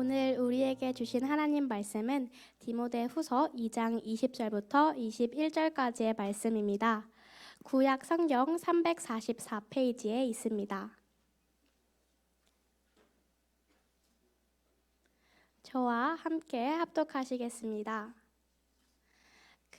오늘 우리에게 주신 하나님 말씀은 디모데후서 2장 20절부터 21절까지의 말씀입니다. 구약 성경 344페이지에 있습니다. 저와 함께 합독하시겠습니다.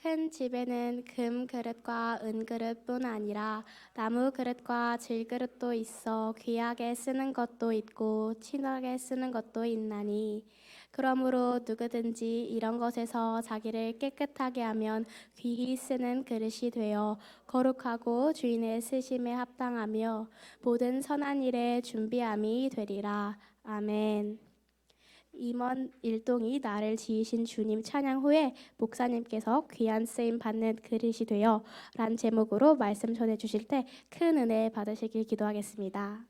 큰 집에는 금 그릇과 은 그릇뿐 아니라 나무 그릇과 질 그릇도 있어 귀하게 쓰는 것도 있고 친하게 쓰는 것도 있나니 그러므로 누구든지 이런 것에서 자기를 깨끗하게 하면 귀히 쓰는 그릇이 되어 거룩하고 주인의 쓰심에 합당하며 모든 선한 일에 준비함이 되리라. 아멘. 임원 일동이 나를 지으신 주님 찬양 후에 목사님께서 귀한 쓰임 받는 그릇이 되어 란 제목으로 말씀 전해 주실 때 큰 은혜 받으시길 기도하겠습니다.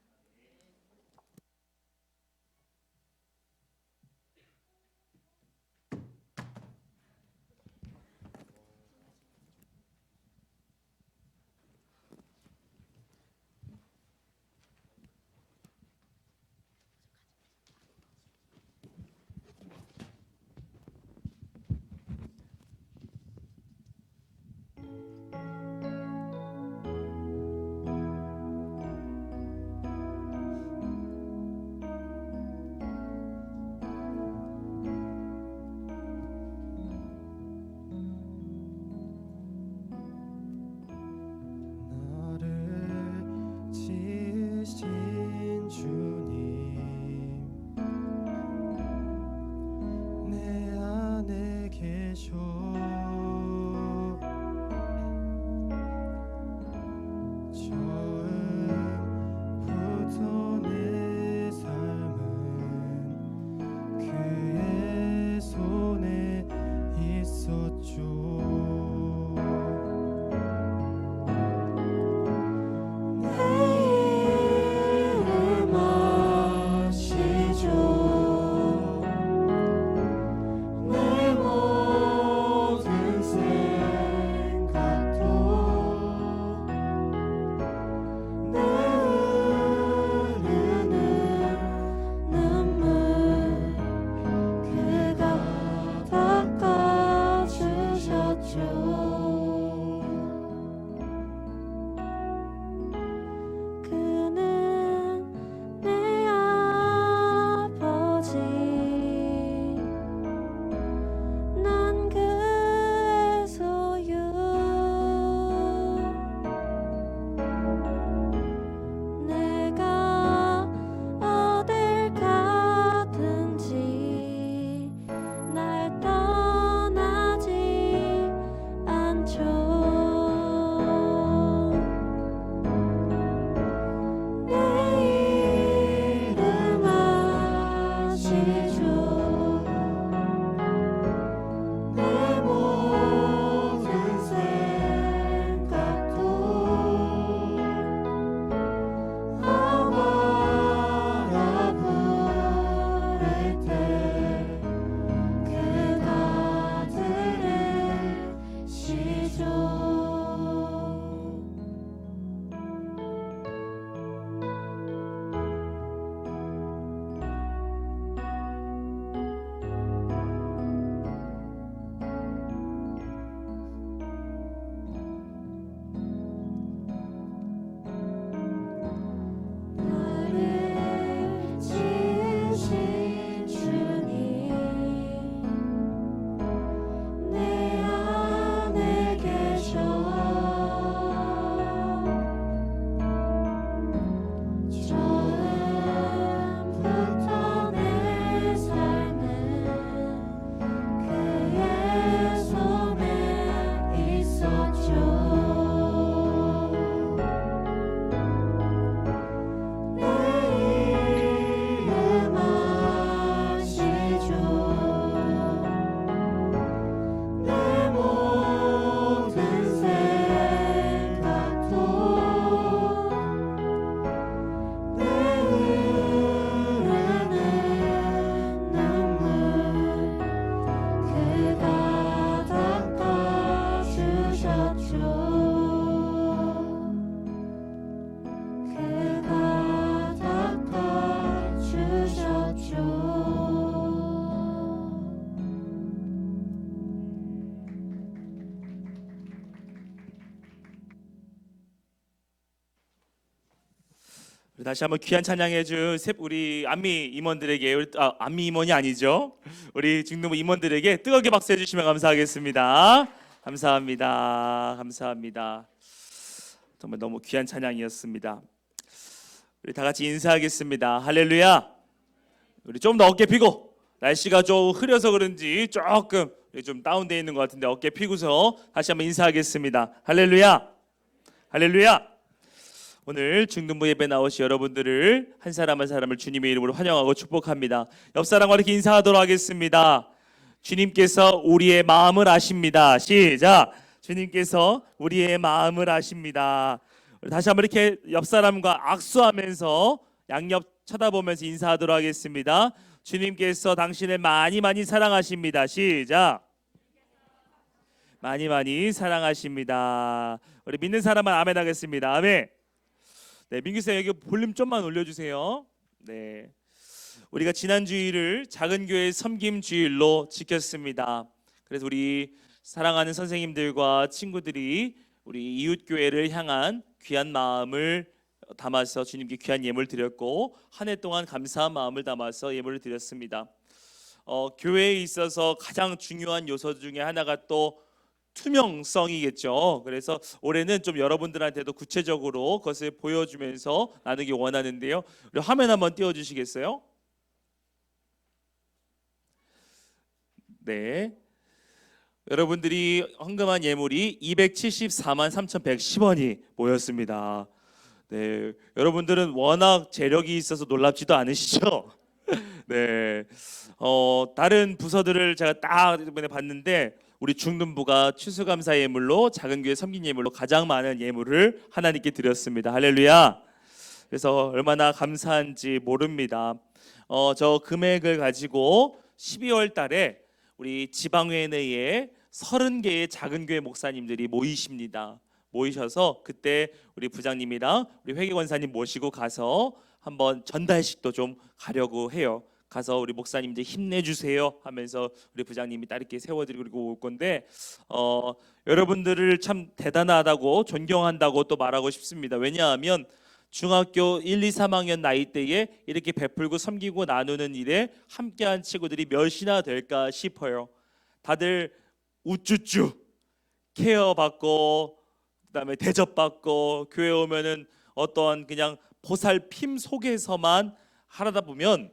다시 한번 귀한 찬양해 준 우리 안미 임원들에게, 안미 임원이 아니죠, 우리 중등부 임원들에게 뜨겁게 박수해 주시면 감사하겠습니다. 감사합니다. 감사합니다. 정말 너무 귀한 찬양이었습니다. 우리 다 같이 인사하겠습니다. 할렐루야. 우리 좀 더 어깨 펴고, 날씨가 좀 흐려서 그런지 조금 좀 다운되어 있는 것 같은데 어깨 펴고서 다시 한번 인사하겠습니다. 할렐루야. 할렐루야. 오늘 중등부 예배 나오신 여러분들을 한 사람 한 사람을 주님의 이름으로 환영하고 축복합니다. 옆 사람과 이렇게 인사하도록 하겠습니다. 주님께서 우리의 마음을 아십니다. 시작. 주님께서 우리의 마음을 아십니다. 다시 한번 이렇게 옆 사람과 악수하면서 양옆 쳐다보면서 인사하도록 하겠습니다. 주님께서 당신을 많이 많이 사랑하십니다. 시작. 많이 많이 사랑하십니다. 우리 믿는 사람만 아멘 하겠습니다. 아멘. 네, 민규 쌤 여기 볼륨 좀만 올려주세요. 네, 우리가 지난 주일을 작은 교회 섬김 주일로 지켰습니다. 그래서 우리 사랑하는 선생님들과 친구들이 우리 이웃 교회를 향한 귀한 마음을 담아서 주님께 귀한 예물 드렸고, 한 해 동안 감사한 마음을 담아서 예물을 드렸습니다. 교회에 있어서 가장 중요한 요소 중에 하나가 또 투명성이겠죠. 그래서 올해는 좀 여러분들한테도 구체적으로 그것을 보여주면서 나누기 원하는데요. 우리 화면 한번 띄워주시겠어요? 네, 여러분들이 헌금한 예물이 274만 3,110원이 모였습니다. 네, 여러분들은 워낙 재력이 있어서 놀랍지도 않으시죠? 네, 다른 부서들을 제가 딱 이번에 봤는데 우리 중등부가 추수감사 예물로 작은 교회 섬긴 예물로 가장 많은 예물을 하나님께 드렸습니다. 할렐루야. 그래서 얼마나 감사한지 모릅니다. 저 금액을 가지고 12월 달에 우리 지방회 내에 30개의 작은 교회 목사님들이 모이셔서 그때 우리 부장님이랑 우리 회계권사님 모시고 가서 한번 전달식도 좀 가려고 해요. 가서 우리 목사님들 힘내주세요 하면서 우리 부장님이 딱 이렇게 세워드리고 올 건데, 여러분들을 참 대단하다고 존경한다고 또 말하고 싶습니다. 왜냐하면 중학교 1, 2, 3학년 나이 때에 이렇게 베풀고 섬기고 나누는 일에 함께한 친구들이 몇이나 될까 싶어요. 다들 우쭈쭈 케어받고 그다음에 대접받고 교회 오면은 어떤 그냥 보살핌 속에서만 하다 보면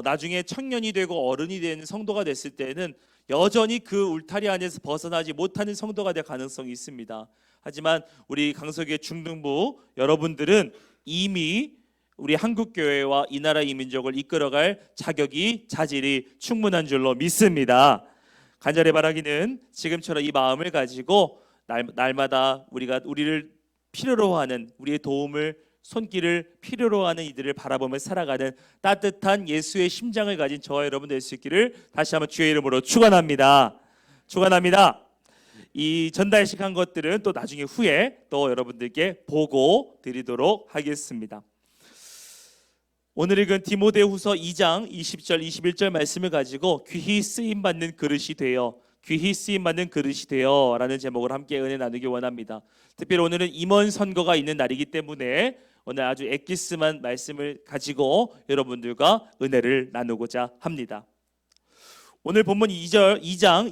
나중에 청년이 되고 어른이 되는 성도가 됐을 때는 여전히 그 울타리 안에서 벗어나지 못하는 성도가 될 가능성이 있습니다. 하지만 우리 강석의 중등부 여러분들은 이미 우리 한국교회와 이 나라 이 민족을 이끌어갈 자격이 자질이 충분한 줄로 믿습니다. 간절히 바라기는 지금처럼 이 마음을 가지고 날마다 우리를 필요로 하는, 우리의 도움을 손길을 필요로 하는 이들을 바라보며 살아가는 따뜻한 예수의 심장을 가진 저와 여러분 될 수 있기를 다시 한번 주의 이름으로 축원합니다. 축원합니다. 이 전달식 한 것들은 또 나중에 후에 또 여러분들께 보고 드리도록 하겠습니다. 오늘 읽은 디모데후서 2장 20절 21절 말씀을 가지고 귀히 쓰임 받는 그릇이 되어, 귀히 쓰임 받는 그릇이 되어 라는 제목을 함께 은혜 나누기 원합니다. 특별히 오늘은 임원 선거가 있는 날이기 때문에 오늘 아주 엑기스만 말씀을 가지고 여러분들과 은혜를 나누고자 합니다. 오늘 본문 2장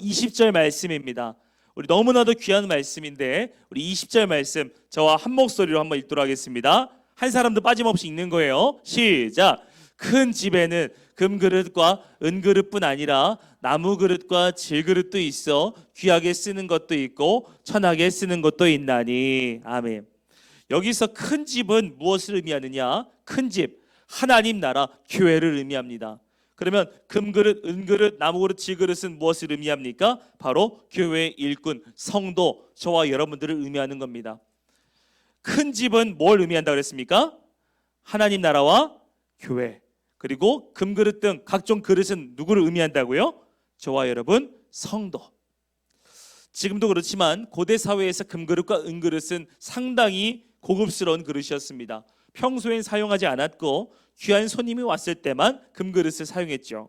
20절 말씀입니다. 우리 너무나도 귀한 말씀인데 우리 20절 말씀 저와 한 목소리로 한번 읽도록 하겠습니다. 한 사람도 빠짐없이 읽는 거예요. 시작. 큰 집에는 금그릇과 은그릇뿐 아니라 나무 그릇과 질그릇도 있어 귀하게 쓰는 것도 있고 천하게 쓰는 것도 있나니. 아멘. 여기서 큰 집은 무엇을 의미하느냐? 큰 집, 하나님 나라, 교회를 의미합니다. 그러면 금그릇, 은그릇, 나무그릇, 질그릇은 무엇을 의미합니까? 바로 교회의 일꾼, 성도, 저와 여러분들을 의미하는 겁니다. 큰 집은 뭘 의미한다고 그랬습니까? 하나님 나라와 교회. 그리고 금그릇 등 각종 그릇은 누구를 의미한다고요? 저와 여러분, 성도. 지금도 그렇지만 고대 사회에서 금그릇과 은그릇은 상당히 고급스러운 그릇이었습니다. 평소엔 사용하지 않았고 귀한 손님이 왔을 때만 금그릇을 사용했죠.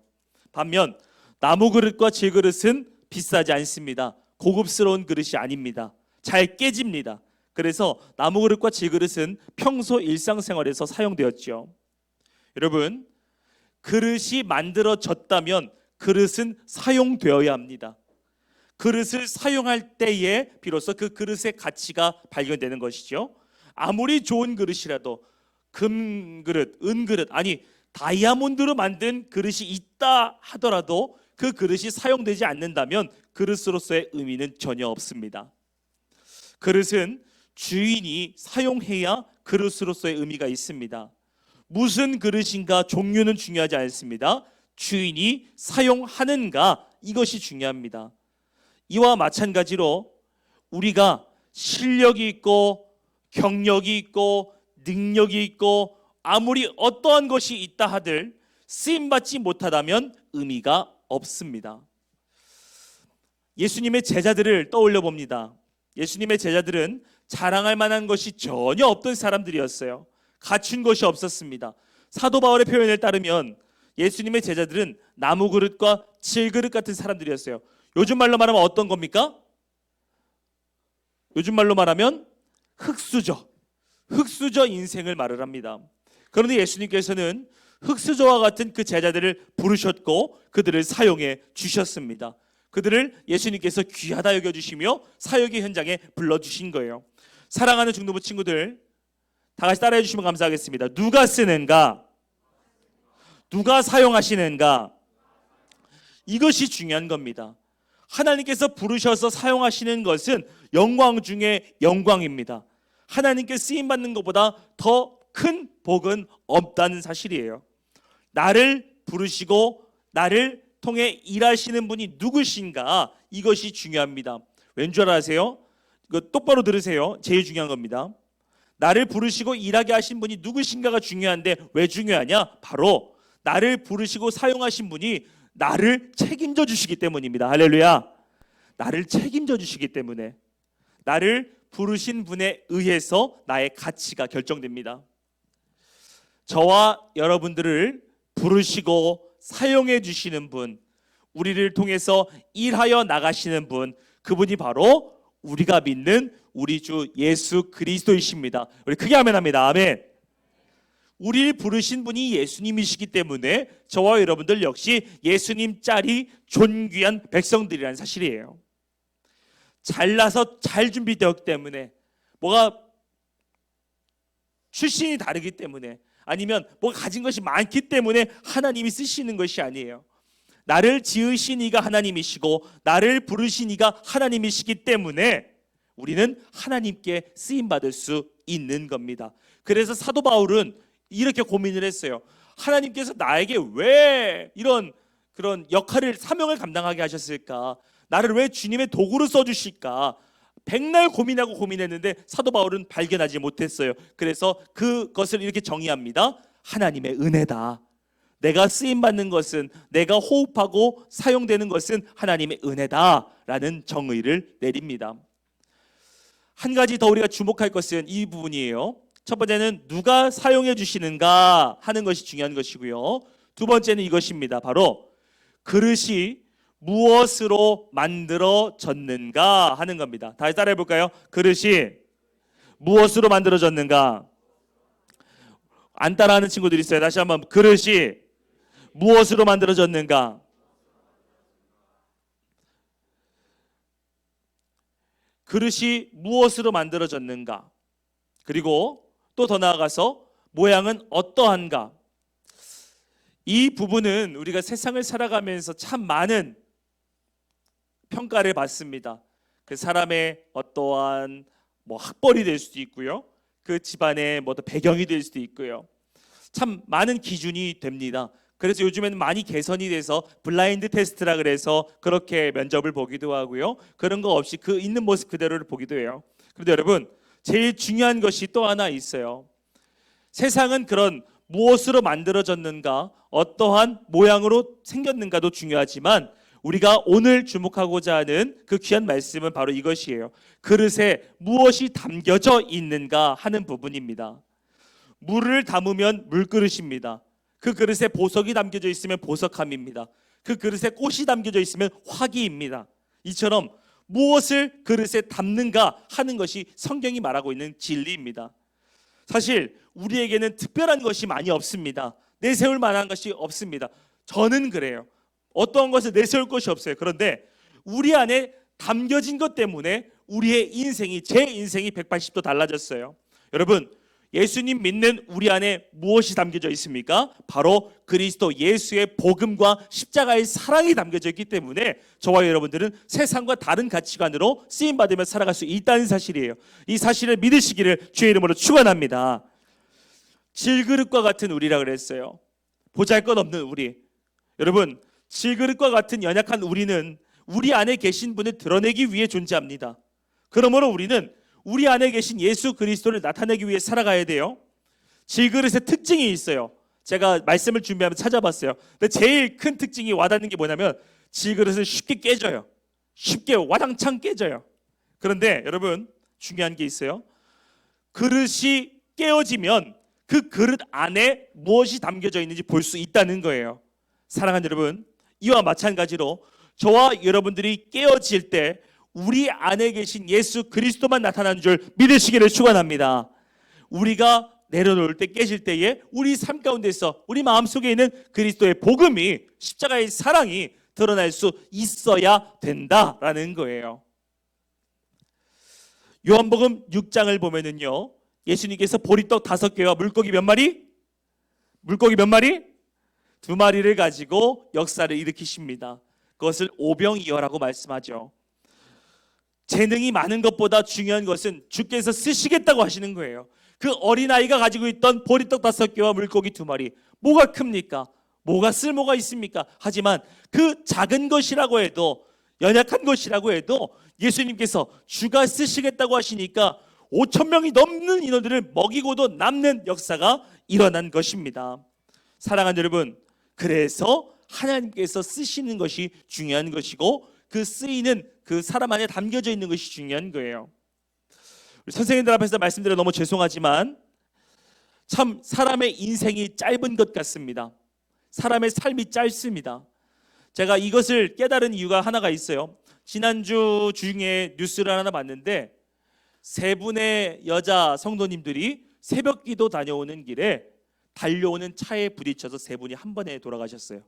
반면 나무 그릇과 질그릇은 비싸지 않습니다. 고급스러운 그릇이 아닙니다. 잘 깨집니다. 그래서 나무 그릇과 질그릇은 평소 일상생활에서 사용되었죠. 여러분, 그릇이 만들어졌다면 그릇은 사용되어야 합니다. 그릇을 사용할 때에 비로소 그 그릇의 가치가 발견되는 것이죠. 아무리 좋은 그릇이라도 금그릇, 은그릇, 아니 다이아몬드로 만든 그릇이 있다 하더라도 그 그릇이 사용되지 않는다면 그릇으로서의 의미는 전혀 없습니다. 그릇은 주인이 사용해야 그릇으로서의 의미가 있습니다. 무슨 그릇인가 종류는 중요하지 않습니다. 주인이 사용하는가, 이것이 중요합니다. 이와 마찬가지로 우리가 실력이 있고 경력이 있고 능력이 있고 아무리 어떠한 것이 있다 하들 쓰임받지 못하다면 의미가 없습니다. 예수님의 제자들을 떠올려 봅니다. 예수님의 제자들은 자랑할 만한 것이 전혀 없던 사람들이었어요. 갖춘 것이 없었습니다. 사도 바울의 표현에 따르면 예수님의 제자들은 나무 그릇과 질그릇 같은 사람들이었어요. 요즘 말로 말하면 어떤 겁니까? 요즘 말로 말하면 흙수저 인생을 말을 합니다. 그런데 예수님께서는 흙수저와 같은 그 제자들을 부르셨고 그들을 사용해 주셨습니다. 그들을 예수님께서 귀하다 여겨주시며 사역의 현장에 불러주신 거예요. 사랑하는 중도부 친구들, 다 같이 따라해 주시면 감사하겠습니다. 누가 쓰는가? 누가 사용하시는가? 이것이 중요한 겁니다. 하나님께서 부르셔서 사용하시는 것은 영광 중에 영광입니다. 하나님께 쓰임받는 것보다 더 큰 복은 없다는 사실이에요. 나를 부르시고 나를 통해 일하시는 분이 누구신가, 이것이 중요합니다. 왠 줄 아세요? 이거 똑바로 들으세요. 제일 중요한 겁니다. 나를 부르시고 일하게 하신 분이 누구신가가 중요한데 왜 중요하냐? 바로 나를 부르시고 사용하신 분이 나를 책임져 주시기 때문입니다. 할렐루야. 나를 책임져 주시기 때문에, 나를 부르신 분에 의해서 나의 가치가 결정됩니다. 저와 여러분들을 부르시고 사용해 주시는 분, 우리를 통해서 일하여 나가시는 분, 그분이 바로 우리가 믿는 우리 주 예수 그리스도이십니다. 우리 크게 아멘합니다. 아멘. 우리를 부르신 분이 예수님이시기 때문에 저와 여러분들 역시 예수님 짤이 존귀한 백성들이라는 사실이에요. 잘나서 잘 준비되었기 때문에, 뭐가 출신이 다르기 때문에, 아니면 뭐가 가진 것이 많기 때문에 하나님이 쓰시는 것이 아니에요. 나를 지으신 이가 하나님이시고 나를 부르신 이가 하나님이시기 때문에 우리는 하나님께 쓰임받을 수 있는 겁니다. 그래서 사도 바울은 이렇게 고민을 했어요. 하나님께서 나에게 왜 이런 그런 역할을, 사명을 감당하게 하셨을까? 나를 왜 주님의 도구로 써주실까? 백날 고민하고 고민했는데 사도 바울은 발견하지 못했어요. 그래서 그것을 이렇게 정의합니다. 하나님의 은혜다. 내가 쓰임받는 것은, 내가 호흡하고 사용되는 것은 하나님의 은혜다라는 정의를 내립니다. 한 가지 더 우리가 주목할 것은 이 부분이에요. 첫 번째는 누가 사용해 주시는가 하는 것이 중요한 것이고요. 두 번째는 이것입니다. 바로 그릇이 무엇으로 만들어졌는가 하는 겁니다. 다시 따라해 볼까요? 그릇이 무엇으로 만들어졌는가? 안 따라하는 친구들이 있어요. 다시 한번, 그릇이 무엇으로 만들어졌는가? 그릇이 무엇으로 만들어졌는가? 그리고 또 더 나아가서 모양은 어떠한가? 이 부분은 우리가 세상을 살아가면서 참 많은 평가를 받습니다. 그 사람의 어떠한 학벌이 될 수도 있고요. 그 집안의 배경이 될 수도 있고요. 참 많은 기준이 됩니다. 그래서 요즘에는 많이 개선이 돼서 블라인드 테스트라 그래서 그렇게 면접을 보기도 하고요. 그런 거 없이 그 있는 모습 그대로를 보기도 해요. 그런데 여러분, 제일 중요한 것이 또 하나 있어요. 세상은 그런 무엇으로 만들어졌는가, 어떠한 모양으로 생겼는가도 중요하지만 우리가 오늘 주목하고자 하는 그 귀한 말씀은 바로 이것이에요. 그릇에 무엇이 담겨져 있는가 하는 부분입니다. 물을 담으면 물그릇입니다. 그 그릇에 보석이 담겨져 있으면 보석함입니다. 그 그릇에 꽃이 담겨져 있으면 화기입니다. 이처럼 무엇을 그릇에 담는가 하는 것이 성경이 말하고 있는 진리입니다. 사실 우리에게는 특별한 것이 많이 없습니다. 내세울 만한 것이 없습니다. 저는 그래요. 어떠한 것을 내세울 것이 없어요. 그런데 우리 안에 담겨진 것 때문에 우리의 인생이, 제 인생이 180도 달라졌어요. 여러분, 예수님 믿는 우리 안에 무엇이 담겨져 있습니까? 바로 그리스도 예수의 복음과 십자가의 사랑이 담겨져 있기 때문에 저와 여러분들은 세상과 다른 가치관으로 쓰임받으며 살아갈 수 있다는 사실이에요. 이 사실을 믿으시기를 주의 이름으로 축원합니다. 질그릇과 같은 우리라 그랬어요. 보잘것없는 우리. 여러분, 질그릇과 같은 연약한 우리는 우리 안에 계신 분을 드러내기 위해 존재합니다. 그러므로 우리는 우리 안에 계신 예수 그리스도를 나타내기 위해 살아가야 돼요. 질그릇의 특징이 있어요. 제가 말씀을 준비하면 찾아봤어요. 근데 제일 큰 특징이 와닿는 게 뭐냐면 질그릇은 쉽게 깨져요. 쉽게 와장창 깨져요. 그런데 여러분, 중요한 게 있어요. 그릇이 깨어지면 그 그릇 안에 무엇이 담겨져 있는지 볼 수 있다는 거예요. 사랑하는 여러분, 이와 마찬가지로 저와 여러분들이 깨어질 때 우리 안에 계신 예수 그리스도만 나타나는 줄 믿으시기를 축원합니다. 우리가 내려놓을 때, 깨질 때에 우리 삶 가운데서 우리 마음속에 있는 그리스도의 복음이, 십자가의 사랑이 드러날 수 있어야 된다라는 거예요. 요한복음 6장을 보면은요, 예수님께서 보리떡 5개와 물고기 몇 마리? 물고기 몇 마리? 2마리를 가지고 역사를 일으키십니다. 그것을 오병이어라고 말씀하죠. 재능이 많은 것보다 중요한 것은 주께서 쓰시겠다고 하시는 거예요. 그 어린아이가 가지고 있던 보리떡 5개와 물고기 2마리, 뭐가 큽니까? 뭐가 쓸모가 있습니까? 하지만 그 작은 것이라고 해도, 연약한 것이라고 해도 예수님께서 주가 쓰시겠다고 하시니까 5,000명이 넘는 인원들을 먹이고도 남는 역사가 일어난 것입니다. 사랑하는 여러분, 그래서 하나님께서 쓰시는 것이 중요한 것이고 그 쓰이는 그 사람 안에 담겨져 있는 것이 중요한 거예요. 우리 선생님들 앞에서 말씀드려 너무 죄송하지만 참 사람의 인생이 짧은 것 같습니다. 사람의 삶이 짧습니다. 제가 이것을 깨달은 이유가 하나가 있어요. 지난주 중에 뉴스를 하나 봤는데 3분의 여자 성도님들이 새벽 기도 다녀오는 길에 달려오는 차에 부딪혀서 3분이 한 번에 돌아가셨어요.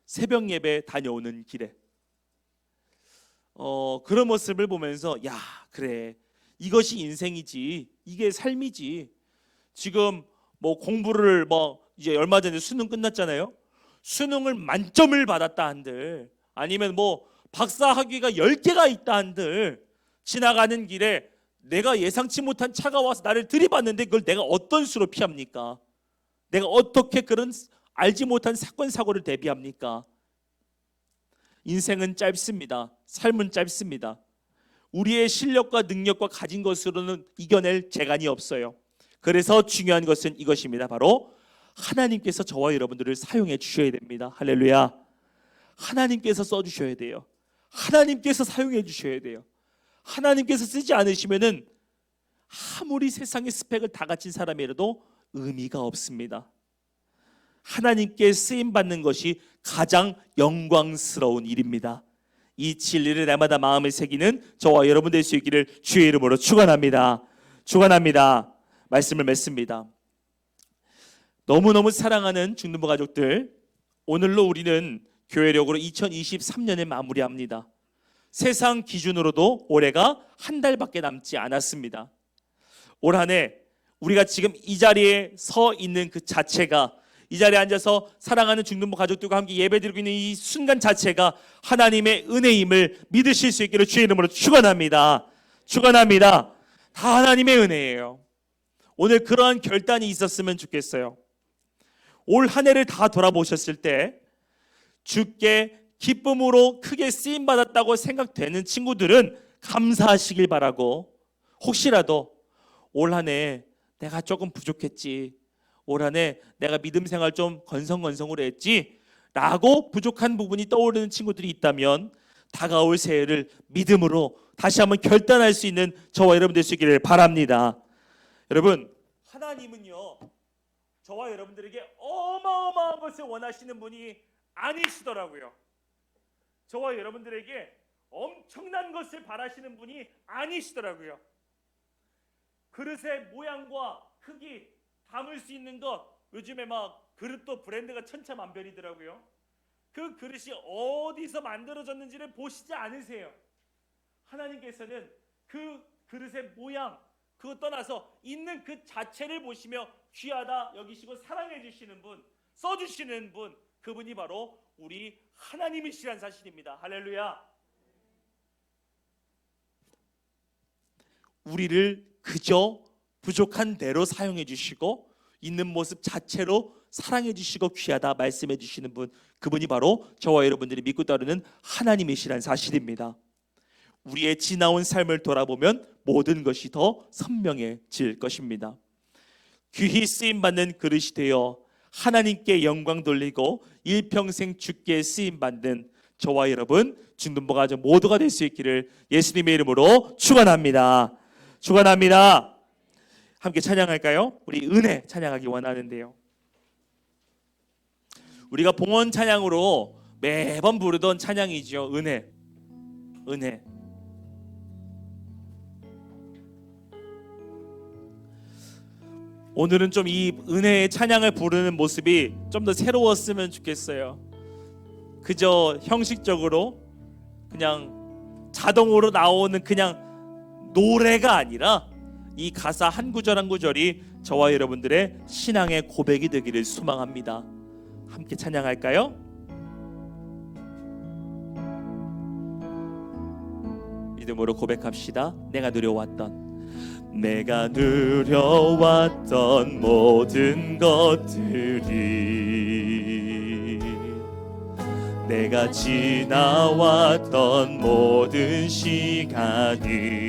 새벽 예배 다녀오는 길에. 그런 모습을 보면서 야, 그래, 이것이 인생이지, 이게 삶이지. 지금 뭐 공부를 이제 얼마 전에 수능 끝났잖아요. 수능을 만점을 받았다 한들, 아니면 뭐 박사 학위가 10개가 있다 한들, 지나가는 길에 내가 예상치 못한 차가 와서 나를 들이받는데 그걸 내가 어떤 수로 피합니까? 내가 어떻게 그런 알지 못한 사건 사고를 대비합니까? 인생은 짧습니다. 삶은 짧습니다. 우리의 실력과 능력과 가진 것으로는 이겨낼 재간이 없어요. 그래서 중요한 것은 이것입니다. 바로 하나님께서 저와 여러분들을 사용해 주셔야 됩니다. 할렐루야. 하나님께서 써주셔야 돼요. 하나님께서 사용해 주셔야 돼요. 하나님께서 쓰지 않으시면은 아무리 세상의 스펙을 다 갖춘 사람이라도 의미가 없습니다. 하나님께 쓰임 받는 것이 가장 영광스러운 일입니다. 이 진리를 날마다 마음에 새기는 저와 여러분 될 수 있기를 주의 이름으로 축원합니다. 축원합니다. 말씀을 맺습니다. 너무너무 사랑하는 중등부 가족들, 오늘로 우리는 교회력으로 2023년을 마무리합니다. 세상 기준으로도 올해가 한 달밖에 남지 않았습니다. 올 한 해 우리가 지금 이 자리에 서 있는 그 자체가, 이 자리에 앉아서 사랑하는 중등부 가족들과 함께 예배드리고 있는 이 순간 자체가 하나님의 은혜임을 믿으실 수 있기를 주의 이름으로 축원합니다. 축원합니다. 다 하나님의 은혜예요. 오늘 그러한 결단이 있었으면 좋겠어요. 올 한 해를 다 돌아보셨을 때 주께 기쁨으로 크게 쓰임 받았다고 생각되는 친구들은 감사하시길 바라고, 혹시라도 올 한 해 내가 조금 부족했지, 올 한 해 내가 믿음 생활 좀 건성건성으로 했지 라고 부족한 부분이 떠오르는 친구들이 있다면 다가올 새해를 믿음으로 다시 한번 결단할 수 있는 저와 여러분 될 수 있기를 바랍니다. 여러분, 하나님은요, 저와 여러분들에게 어마어마한 것을 원하시는 분이 아니시더라고요. 저와 여러분들에게 엄청난 것을 바라시는 분이 아니시더라고요. 그릇의 모양과 크기, 담을 수 있는 것, 요즘에 막 그릇도 브랜드가 천차만별이더라고요. 그 그릇이 어디서 만들어졌는지를 보시지 않으세요. 하나님께서는 그 그릇의 모양, 그거 떠나서 있는 그 자체를 보시며 귀하다 여기시고 사랑해 주시는 분, 써주시는 분, 그분이 바로 우리 하나님이시란 사실입니다. 할렐루야. 우리를 그저 부족한 대로 사용해 주시고 있는 모습 자체로 사랑해 주시고 귀하다 말씀해 주시는 분, 그분이 바로 저와 여러분들이 믿고 따르는 하나님이시란 사실입니다. 우리의 지나온 삶을 돌아보면 모든 것이 더 선명해질 것입니다. 귀히 쓰임받는 그릇이 되어 하나님께 영광 돌리고 일평생 주께 쓰임받는 저와 여러분 중등부 가족 모두가 될 수 있기를 예수님의 이름으로 축원합니다. 축원합니다. 함께 찬양할까요? 우리 은혜 찬양하기 원하는데요. 우리가 봉헌 찬양으로 매번 부르던 찬양이죠. 은혜. 은혜. 오늘은 좀 이 은혜의 찬양을 부르는 모습이 좀 더 새로웠으면 좋겠어요. 그저 형식적으로 그냥 자동으로 나오는 그냥 노래가 아니라 이 가사 한 구절 한 구절이 저와 여러분들의 신앙의 고백이 되기를 소망합니다. 함께 찬양할까요? 믿음으로 고백합시다. 내가 누려왔던 모든 것들이, 내가 지나왔던 모든 시간이,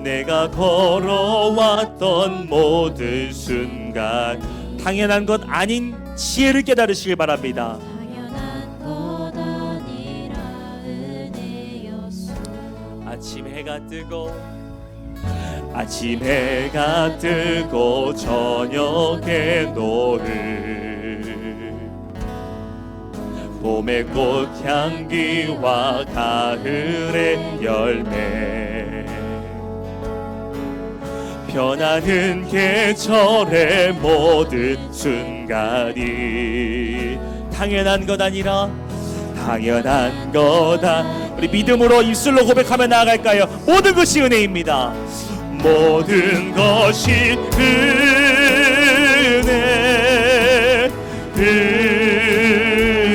내가 걸어왔던 모든 순간, 당연한 것 아닌 지혜를 깨달으시길 바랍니다. 아침 해가 뜨고 저녁에 노을, 봄의 꽃향기와 가을의 열매, 변하는 계절의 모든 순간이 당연한 것 아니라 당연한 거다. 우리 믿음으로 입술로 고백하며 나아갈까요? 모든 것이 은혜입니다. 모든 것이 은혜, 은혜,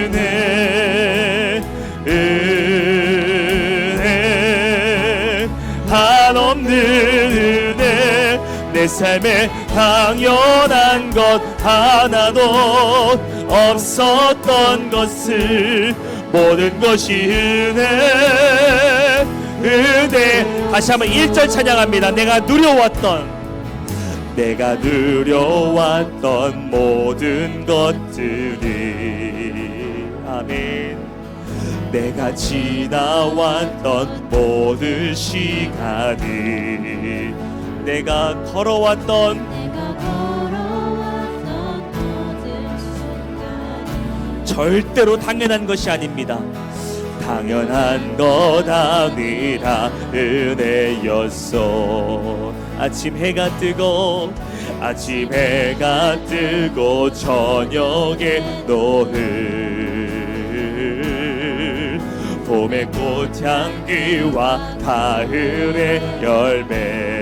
은혜, 한없는 은혜. 내 삶에 당연한 것 하나도 없었던 것을, 모든 것이 은혜, 은혜. 다시 한번 1절 찬양합니다. 내가 누려왔던 모든 것들이, 아멘. 내가 지나왔던 모든 시간이, 내가 걸어왔던 모든 순간이 절대로 당연한 것이 아닙니다. 당연한 것 아니라 은혜였어. 아침 해가 뜨고 저녁에 노을, 봄의 꽃향기와 가을의 열매,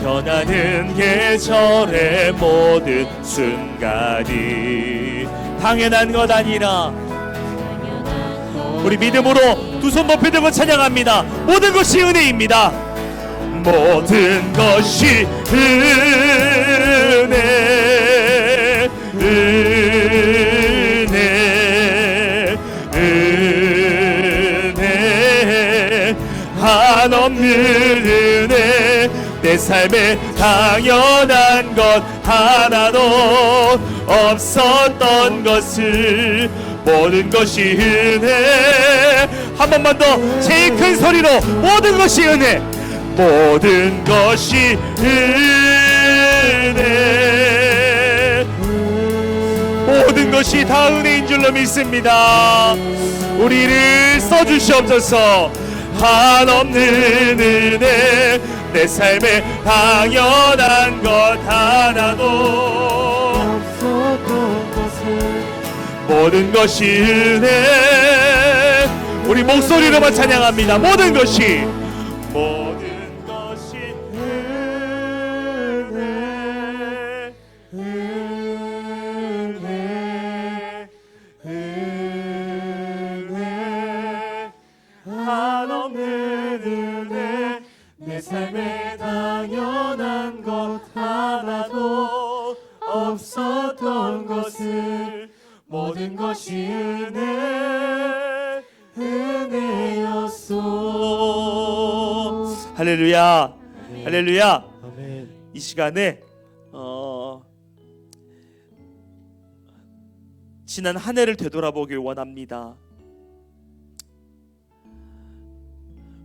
변하는 계절의 모든 순간이 당연한 것 아니라, 우리 믿음으로 두 손 높이 들고 찬양합니다. 모든 것이 은혜입니다. 모든 것이 은혜, 은혜, 은혜, 한없는 은혜. 내 삶에 당연한 것 하나도 없었던 것을, 모든 것이 은혜. 한 번만 더 제일 큰 소리로 모든 것이 은혜, 모든 것이 은혜, 모든 것이 다 은혜인 줄로 믿습니다. 우리를 써주시옵소서. 한없는 은혜, 내 삶에 당연한 것 하나도 없었던 것을 모든 것이 은혜. 우리 목소리로만 찬양합니다. 모든 것이 은혜, 은혜, 한없는 은혜, 내 삶에 당연한 것 하나도 없었던 것을 모든 것이 은혜였소. 할렐루야. 할렐루야. 아멘. 이 시간에 지난 한 해를 되돌아보길 원합니다.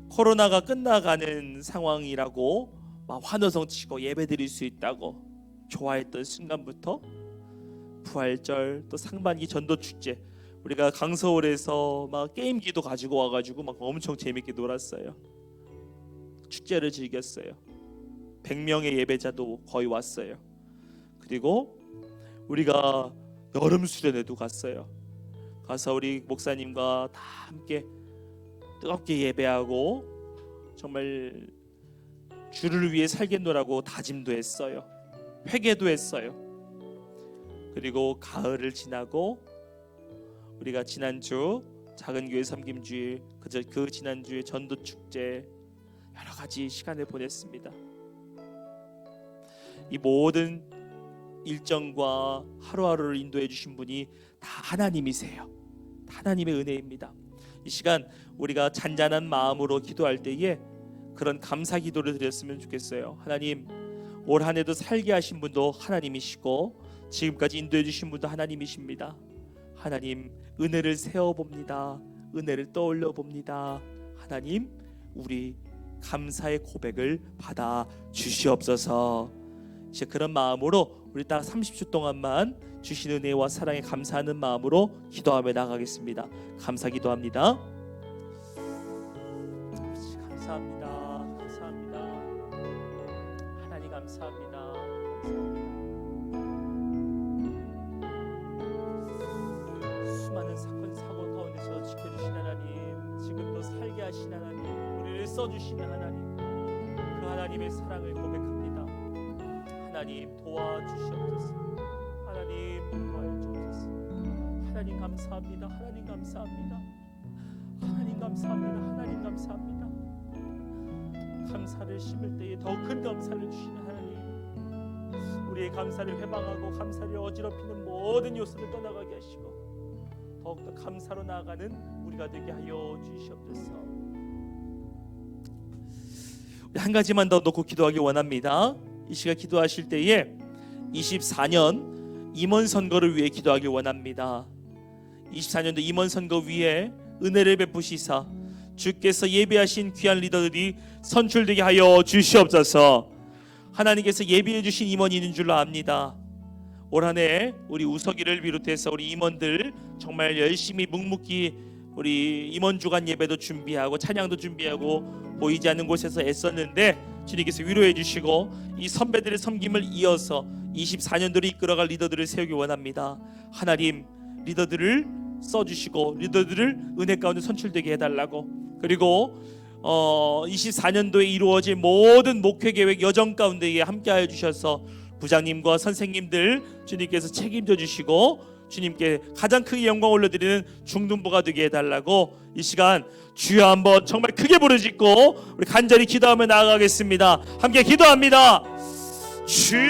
코로나가 끝나가는 상황이라고 막 환호성 치고 예배드릴 수 있다고 좋아했던 순간부터 부활절 또 상반기 전도축제, 우리가 강서울에서 막 게임기도 가지고 와가지고 막 엄청 재밌게 놀았어요. 축제를 즐겼어요. 100명의 예배자도 거의 왔어요. 그리고 우리가 여름 수련회도 갔어요. 가서 우리 목사님과 다 함께 뜨겁게 예배하고 정말 주를 위해 살겠노라고 다짐도 했어요. 회개도 했어요. 그리고 가을을 지나고 우리가 지난주 작은 교회 섬김주일, 그 지난주에 전도축제, 여러 가지 시간을 보냈습니다. 이 모든 일정과 하루하루를 인도해 주신 분이 다 하나님이세요. 하나님의 은혜입니다. 이 시간 우리가 잔잔한 마음으로 기도할 때에 그런 감사 기도를 드렸으면 좋겠어요. 하나님, 올 한 해도 살게 하신 분도 하나님이시고 지금까지 인도해 주신 분도 하나님이십니다. 하나님, 은혜를 세워봅니다. 은혜를 떠올려 봅니다. 하나님, 우리 감사의 고백을 받아 주시옵소서. 이제 그런 마음으로 우리 딱 30초 동안만 주신 은혜와 사랑에 감사하는 마음으로 기도하며 나가겠습니다. 감사 기도합니다. 감사합니다. 감사합니다. 하나님 감사합니다. 수많은 사건 사고 가운데서 지켜주신 하나님, 지금도 살게 하신 하나님, 우리를 써주시는 하나님, 그 하나님의 사랑을 고백합니다. 하나님 도와주시옵소서. 하나님 도와주옵소서. 하나님 감사합니다. 하나님 감사합니다. 하나님 감사합니다. 하나님 감사합니다. 감사를 심을 때에 더 큰 감사를 주시는 하나님, 우리의 감사를 회방하고 감사를 어지럽히는 모든 요소를 떠나가게 하시고 더욱더 감사로 나아가는 우리가 되게 하여 주시옵소서. 우리 한 가지만 더 놓고 기도하기 원합니다. 이 시간 기도하실 때에 24년 임원 선거를 위해 기도하길 원합니다. 24년도 임원 선거 위에 은혜를 베푸시사 주께서 예비하신 귀한 리더들이 선출되게 하여 주시옵소서. 하나님께서 예비해 주신 임원이 있는 줄로 압니다. 올 한 해 우리 우석이를 비롯해서 우리 임원들 정말 열심히 묵묵히 우리 임원 주간 예배도 준비하고 찬양도 준비하고 보이지 않는 곳에서 애썼는데 주님께서 위로해 주시고 이 선배들의 섬김을 이어서 24년도를 이끌어갈 리더들을 세우기 원합니다. 하나님, 리더들을 써주시고 리더들을 은혜 가운데 선출되게 해달라고, 그리고 24년도에 이루어질 모든 목회 계획 여정 가운데 함께하여 주셔서 부장님과 선생님들 주님께서 책임져 주시고 주님께 가장 크게 영광 올려드리는 중등부가 되게 해달라고 이 시간 주여 한번 정말 크게 부르짖고 우리 간절히 기도하며 나아가겠습니다. 함께 기도합니다. 주여,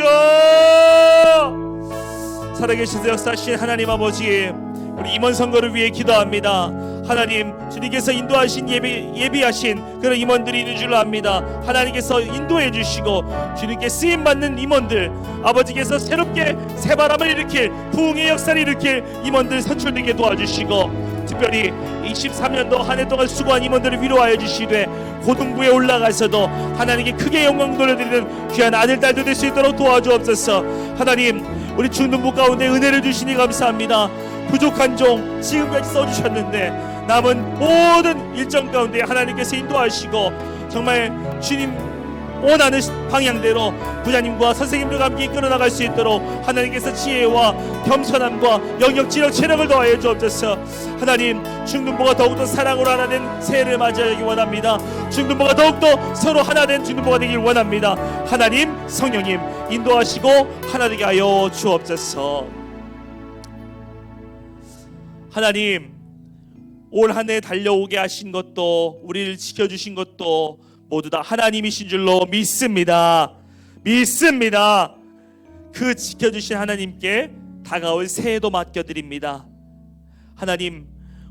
살아계신 역사하신 하나님 아버지, 우리 임원 선거를 위해 기도합니다. 하나님, 주님께서 인도하신 예비하신 그런 임원들이 있는 줄로 압니다. 하나님께서 인도해 주시고 주님께 쓰임받는 임원들, 아버지께서 새롭게 새바람을 일으킬 부흥의 역사를 일으킬 임원들 선출되게 도와주시고, 특별히 23년도 한 해 동안 수고한 임원들을 위로하여 주시되 고등부에 올라가서도 하나님께 크게 영광 돌려드리는 귀한 아들 딸도 될 수 있도록 도와주옵소서. 하나님, 우리 중등부 가운데 은혜를 주시니 감사합니다. 부족한 종 지금까지 써주셨는데 남은 모든 일정 가운데 하나님께서 인도하시고 정말 주님 원하는 방향대로 부자님과 선생님들과 함께 이끌어 나갈 수 있도록 하나님께서 지혜와 겸손함과 영역, 지력, 체력을 더하여 주옵소서. 하나님, 중등부가 더욱더 사랑으로 하나 된 새해를 맞이하기 원합니다. 중등부가 더욱더 서로 하나 된 중등부가 되길 원합니다. 하나님, 성령님 인도하시고 하나 되게 하여 주옵소서. 하나님, 올 한 해 달려오게 하신 것도 우리를 지켜주신 것도 모두 다 하나님이신 줄로 믿습니다. 믿습니다. 그 지켜주신 하나님께 다가올 새해도 맡겨드립니다. 하나님,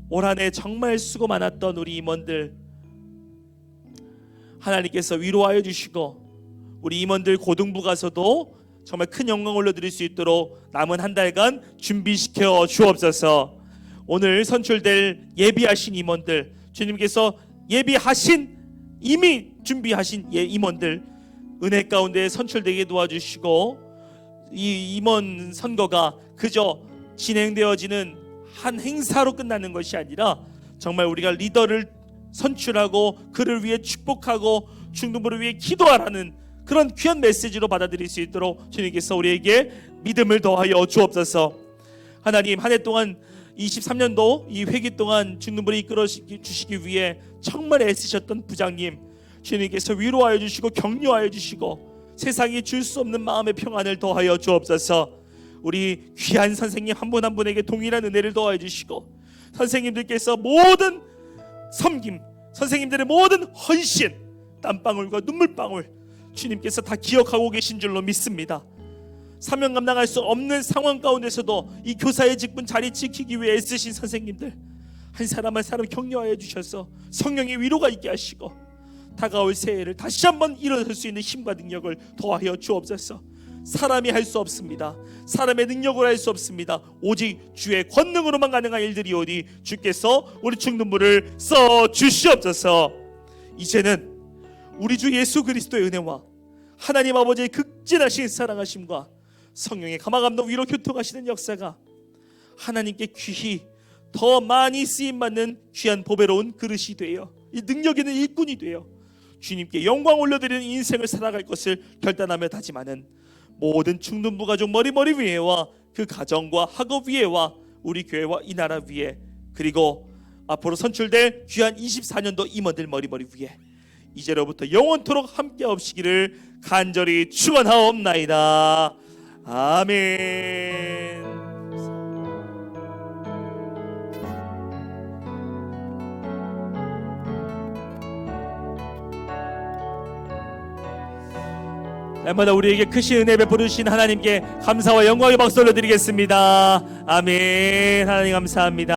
올 한 해 정말 수고 많았던 우리 임원들 하나님께서 위로하여 주시고 우리 임원들 고등부 가서도 정말 큰 영광 올려드릴 수 있도록 남은 한 달간 준비시켜 주옵소서. 오늘 선출될 예비하신 임원들, 주님께서 예비하신 이미 준비하신 임원들 은혜 가운데 선출되게 도와주시고 이 임원 선거가 그저 진행되어지는 한 행사로 끝나는 것이 아니라 정말 우리가 리더를 선출하고 그를 위해 축복하고 중등부를 위해 기도하라는 그런 귀한 메시지로 받아들일 수 있도록 주님께서 우리에게 믿음을 더하여 주옵소서. 하나님, 한 해 동안 23년도 이 회기 동안 중등부를 이끌어 주시기 위해 정말 애쓰셨던 부장님, 주님께서 위로하여 주시고 격려하여 주시고 세상이 줄 수 없는 마음의 평안을 더하여 주옵소서. 우리 귀한 선생님 한 분 한 분에게 동일한 은혜를 더하여 주시고 선생님들께서 모든 섬김, 선생님들의 모든 헌신, 땀방울과 눈물방울 주님께서 다 기억하고 계신 줄로 믿습니다. 사명 감당할 수 없는 상황 가운데서도 이 교사의 직분 자리 지키기 위해 애쓰신 선생님들 한 사람 한 사람 격려하여 주셔서 성령의 위로가 있게 하시고 다가올 새해를 다시 한번 일어설 수 있는 힘과 능력을 더하여 주옵소서. 사람이 할 수 없습니다. 사람의 능력으로 할 수 없습니다. 오직 주의 권능으로만 가능한 일들이오니 주께서 우리 중등부를 써 주시옵소서. 이제는 우리 주 예수 그리스도의 은혜와 하나님 아버지의 극진하신 사랑하심과 성령의 감화감동 위로 교통하시는 역사가 하나님께 귀히 더 많이 쓰임받는 귀한 보배로운 그릇이 되어 이 능력 있는 일꾼이 되어 주님께 영광 올려드리는 인생을 살아갈 것을 결단하며 다짐하는 모든 중등부 가족 머리 위에와 그 가정과 학업 위에와 우리 교회와 이 나라 위에 그리고 앞으로 선출될 귀한 24년도 임원들 머리 위에 이제로부터 영원토록 함께 없시기를 간절히 축원하옵나이다. 아멘. 날마다 우리에게 크신 은혜 베풀으신 하나님께 감사와 영광의 박수 올려드리겠습니다. 아멘. 하나님 감사합니다.